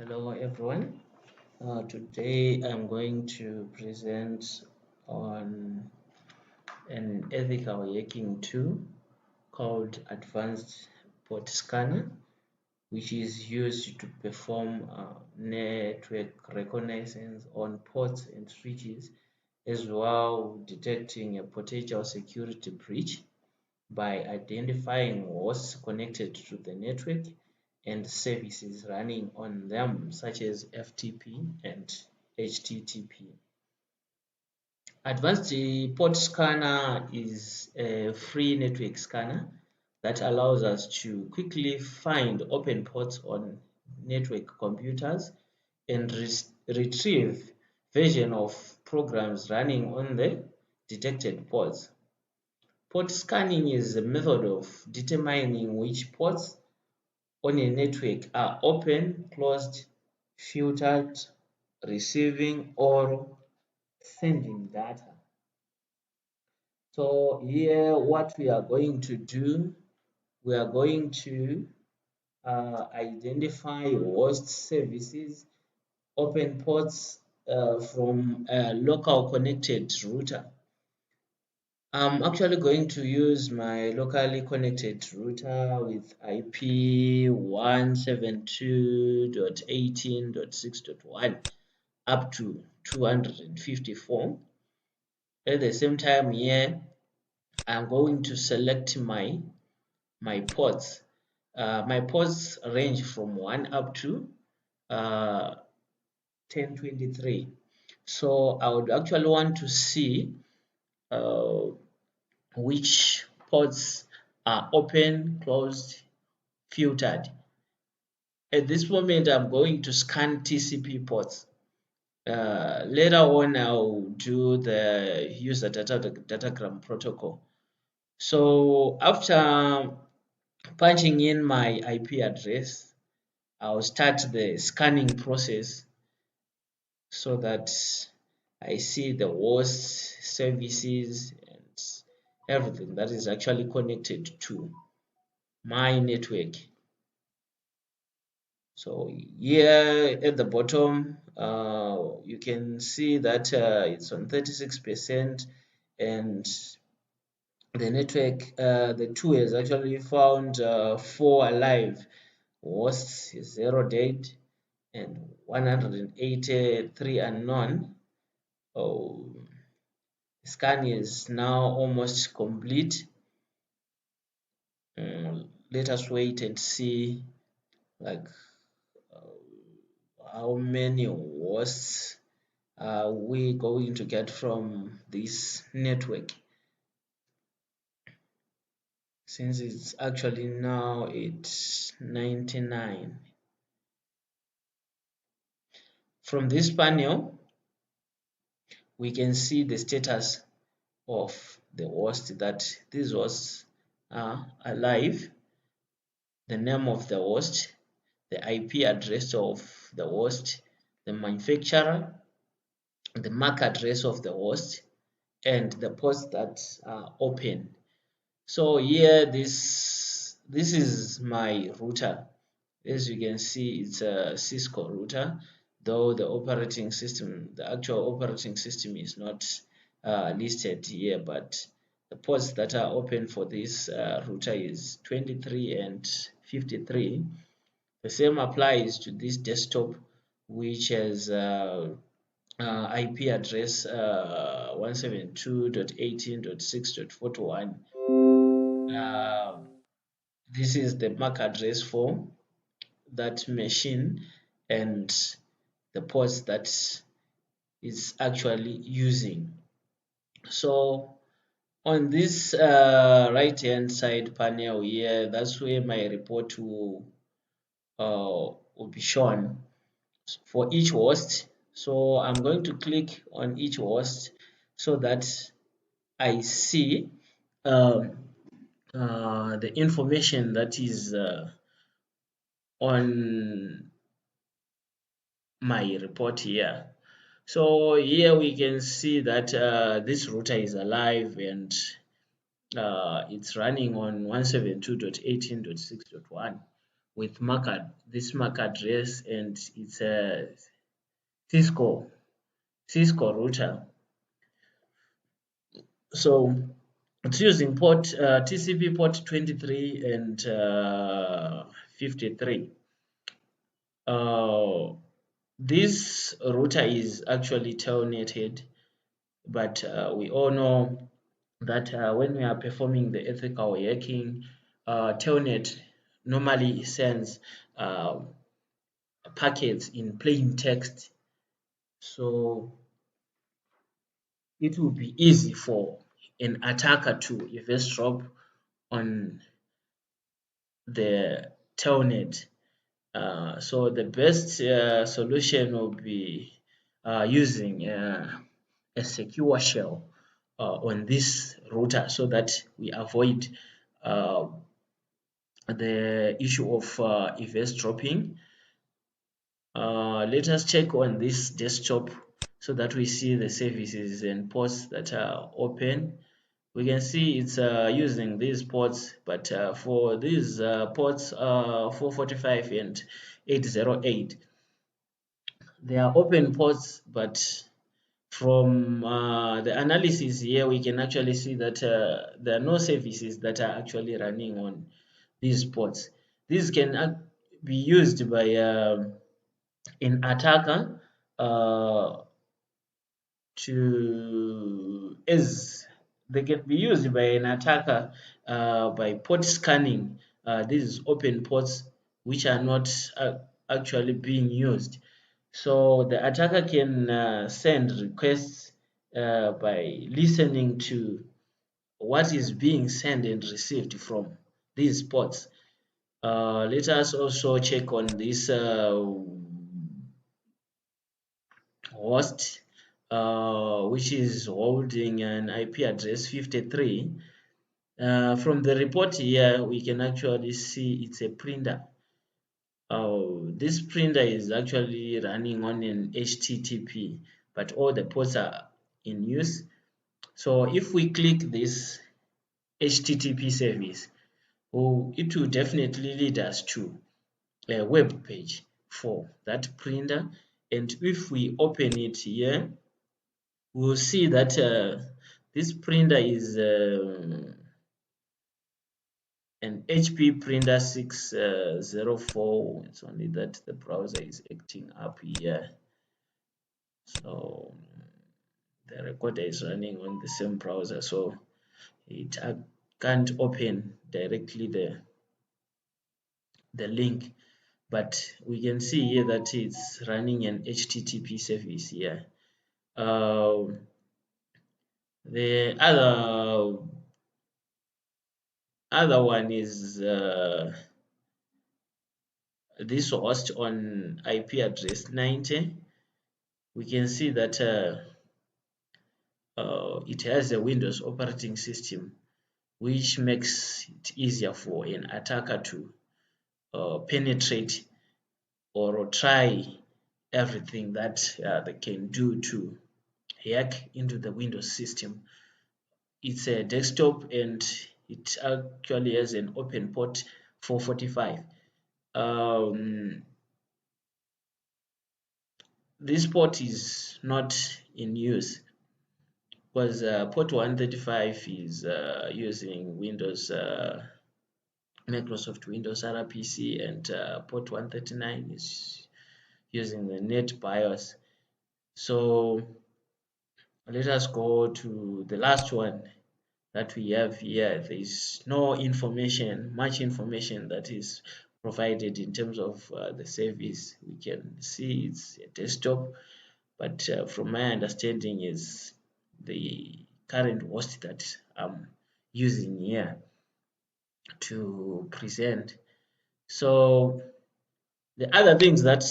Hello everyone. Today I'm going to present on an ethical hacking tool called Advanced Port Scanner, which is used to perform network reconnaissance on ports and switches, as well detecting a potential security breach by identifying hosts connected to the network and services running on them, such as FTP and HTTP. Advanced Port Scanner is a free network scanner that allows us to quickly find open ports on network computers and retrieve version of programs running on the detected ports. Port scanning is a method of determining which ports on a network are open, closed, filtered, receiving, or sending data. So here what we are going to do, we are going to identify host services, open ports from a local connected router. I'm actually going to use my locally connected router with IP 172.18.6.1 up to 254. At the same time here, I'm going to select my ports. My ports range from 1 up to 1023. So I would actually want to see uh, which ports are open, closed, filtered. At this moment, I'm going to scan TCP ports. Later on, I'll do the user datagram protocol. So after punching in my IP address, I'll start the scanning process so that I see the host services and everything that is actually connected to my network. So here at the bottom, you can see that it's on 36%, and the network, the tool has actually found 4 alive hosts, 0 dead, and 183 unknown. Oh, the scan is now almost complete. Let us wait and see, like, how many hosts are we going to get from this network, since it's actually now it's 99. From this panel, we can see the status of the host, that these hosts are alive, the name of the host, the IP address of the host, the manufacturer, the MAC address of the host, and the ports that are open. So here, this is my router. As you can see, it's a Cisco router, though the operating system, the actual operating system is not listed here, but the ports that are open for this router is 23 and 53. The same applies to this desktop, which has IP address 172.18.6.41. This is the MAC address for that machine and the ports that is actually using. So on this right hand side panel here, that's where my report will be shown for each host. So I'm going to click on each host so that I see the information that is on my report here. So here we can see that this router is alive, and it's running on 172.18.6.1. with this MAC address, and it's a Cisco router. So it's using port TCP port 23 and 53. This router is actually telnetted, but we all know that when we are performing the ethical hacking, telnet normally sends uh, packets in plain text, so it will be easy for an attacker to eavesdrop on the telnet. So the best solution will be using a secure shell on this router so that we avoid uh, the issue of eavesdropping. Let us check on this desktop so that we see the services and ports that are open. We can see it's using these ports, but for these ports 445 and 808, they are open ports, but from the analysis here, we can actually see that there are no services that are actually running on these ports. These can be used by an attacker to as they can be used by an attacker by port scanning these open ports which are not actually being used. So the attacker can send requests by listening to what is being sent and received from these ports. Let us also check on this host, which is holding an IP address 53. From the report here, we can actually see it's a printer. This printer is actually running on an HTTP, but all the ports are in use. So if we click this HTTP service, it will definitely lead us to a web page for that printer. And if we open it here, we'll see that this printer is an HP printer 604. It's only that the browser is acting up here. So the recorder is running on the same browser, so it can't open directly the link. But we can see here that it's running an HTTP service here. The other one is this host on IP address 90. We can see that it has a Windows operating system, which makes it easier for an attacker to penetrate or try everything that they can do to hack into the Windows system. It's a desktop and it actually has an open port 445. This port is not in use because port 135 is using Windows Microsoft Windows RPC, and port 139 is using the net BIOS. So let us go to the last one that we have here. There is no information, much information that is provided in terms of the service. We can see it's a desktop, but from my understanding is the current host that I'm using here to present. So the other things that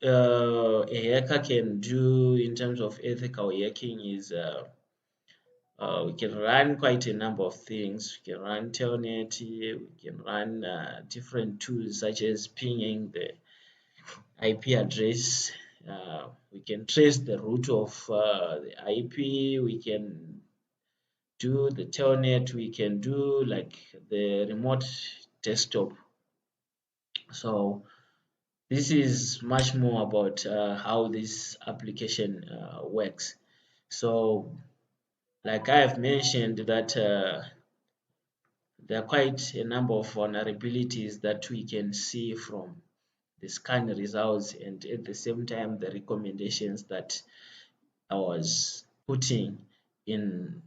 a hacker can do in terms of ethical hacking is we can run quite a number of things. We can run telnet, we can run different tools such as pinging the IP address. We can trace the route of the IP. We can do the telnet. We can do like the remote desktop So this is much more about how this application works. So like I have mentioned that there are quite a number of vulnerabilities that we can see from the scan results, and at the same time the recommendations that I was putting in